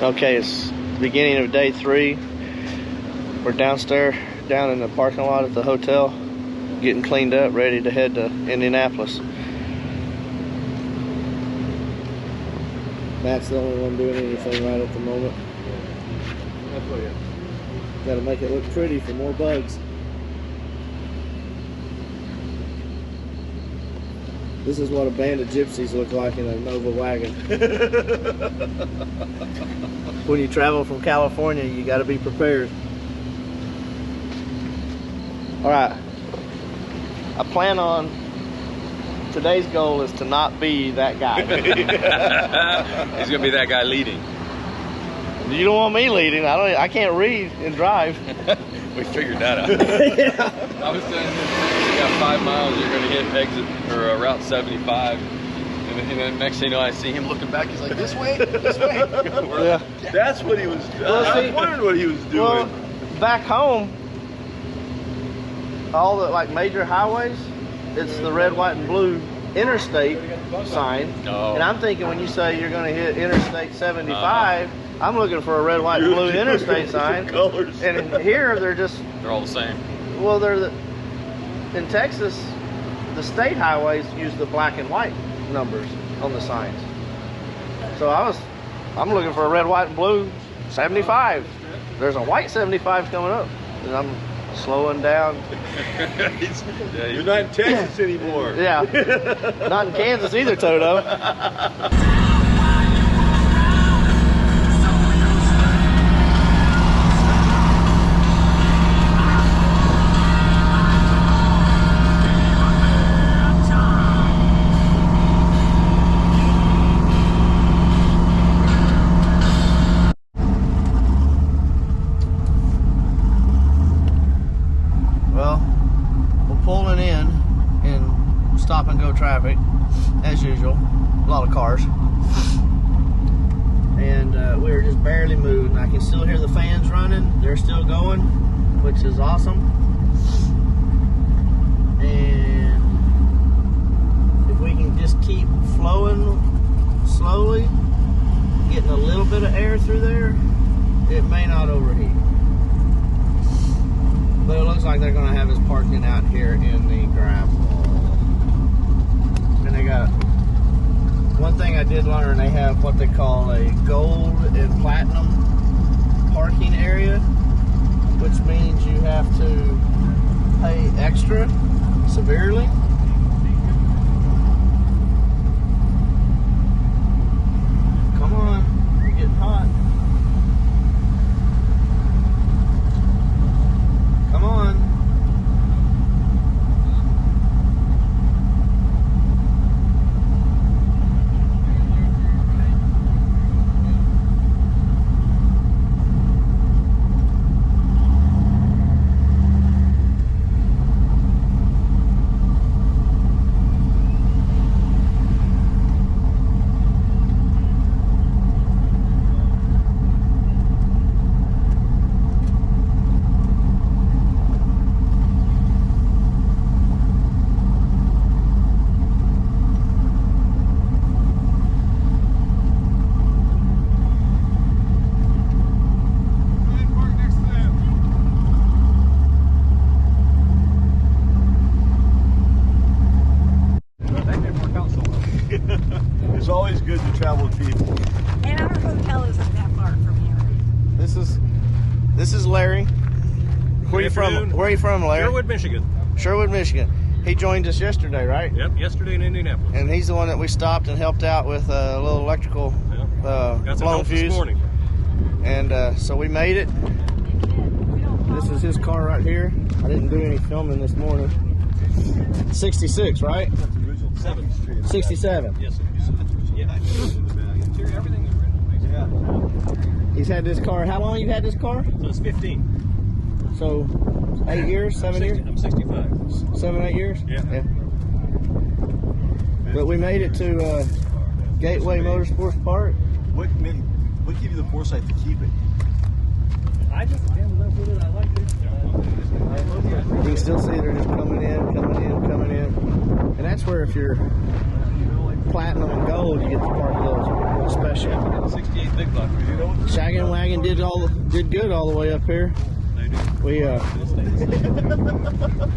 Okay, it's the beginning of day 3. We're downstairs, down in the parking lot at the hotel, getting cleaned up, ready to head to Indianapolis. Matt's the only one doing anything right at the moment. Gotta make it look pretty for more bugs. This is what a band of gypsies look like in a Nova wagon. When you travel from California, you got to be prepared. All right. I plan on, today's goal is to not be that guy. He's gonna be that guy leading. You don't want me leading. I can't read and drive. We figured that out. Yeah. I was telling him, you got 5 miles, you're gonna hit exit or Route 75. And then next thing you know, I see him looking back. He's like, this way, this way. Yeah. That's what he was doing. Well, I was wondering what he was doing. Well, back home, all the major highways, it's the red, white, and blue interstate sign. Oh. And I'm thinking when you say you're going to hit Interstate 75, I'm looking for a red, white, and blue interstate sign. Colors. And here they're all the same. Well, in Texas, the state highways use the black and white numbers on the signs. So I'm looking for a red, white, and blue 75. There's a white 75 coming up, and I'm slowing down. You're not in Texas anymore. Yeah, not in Kansas either, Toto. Stop and go traffic as usual, a lot of cars, and we were just barely moving. I can still hear the fans running, they're still going, which is awesome. And if we can just keep flowing slowly, getting a little bit of air through there, it may not overheat. But it looks like they're going to have us parking out here in the gravel. And they got, one thing I did learn, they have what they call a gold and platinum parking area, which means you have to pay extra severely. Come on, you're getting hot. Come on. It's always good to travel with people. And our hotel isn't that far from here. This is Larry. Where are you from? Where are you from, Larry? Sherwood, Michigan. Sherwood, Michigan. He joined us yesterday, right? Yep, yesterday in Indianapolis. And he's the one that we stopped and helped out with a little electrical Got some blown help fuse. this morning. And so we made it. This is his car right here. I didn't do any filming this morning. 66, right? 67. Yes, sir. Yeah. Everything is written. He's had this car. How long you had this car? So it's 15. So 8 years, 7 years? I'm 65. 7, 8 years? Yeah. But we made it to Gateway Motorsports Park. What gave you the foresight to keep it? I just ended up with it. I like it. You can still see they're just coming in, coming in, coming in. And that's where if you're platinum and gold, you get to park those special. 68 big block. Shaggin' Wagon did good all the way up here. We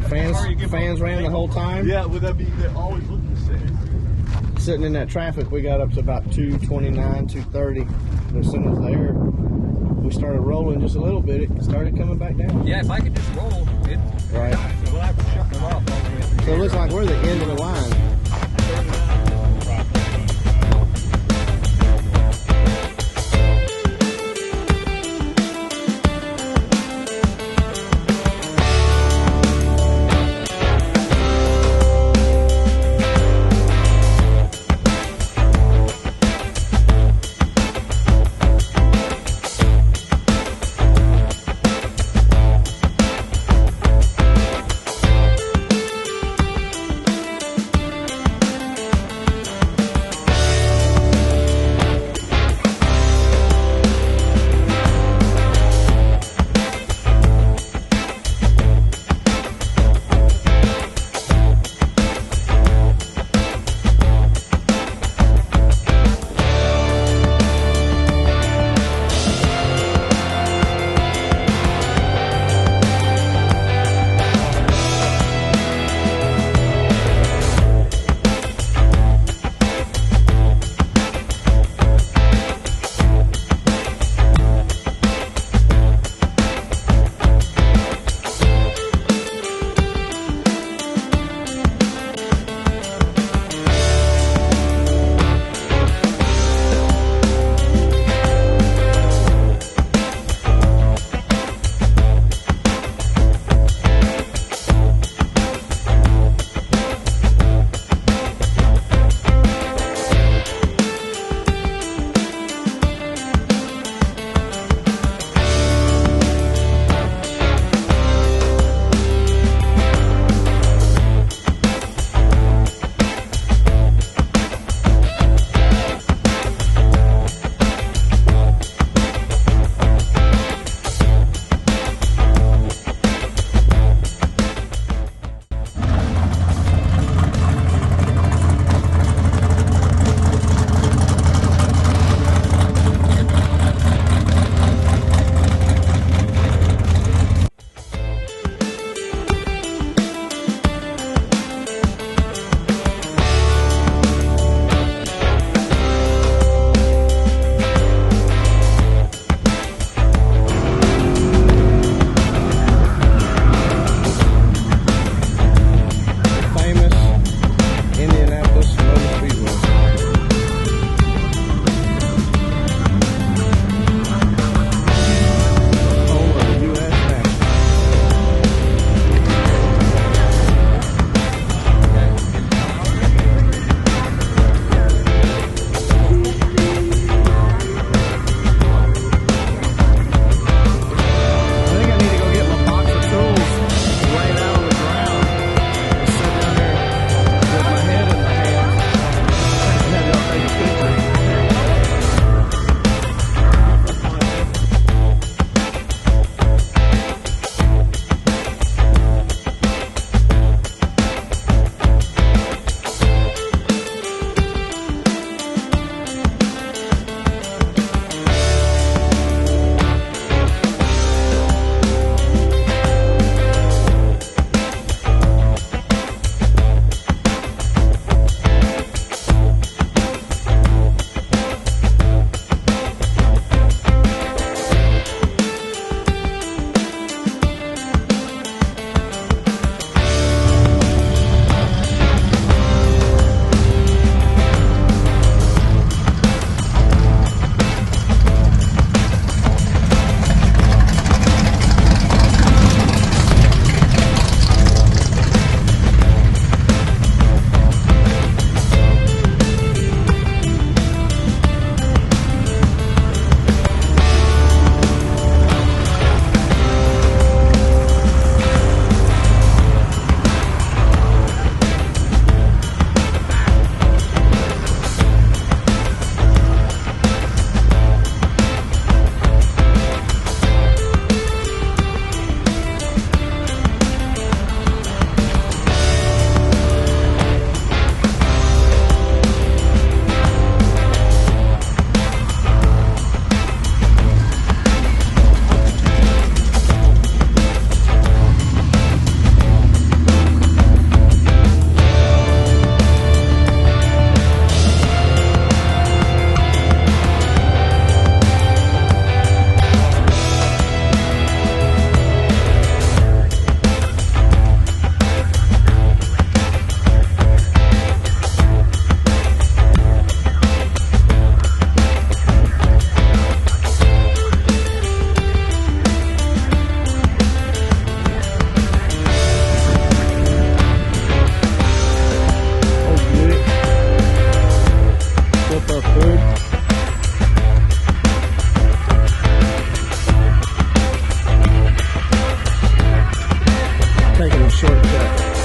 fans ran the whole time. Yeah, would that be? They always look the same. Sitting in that traffic, we got up to about 229, 230. But as soon as the air, we started rolling just a little bit, it started coming back down. Yeah, if I could just roll, it. Right. We'll have to shut it off all the way through. So it looks like we're the end of the line. Bye.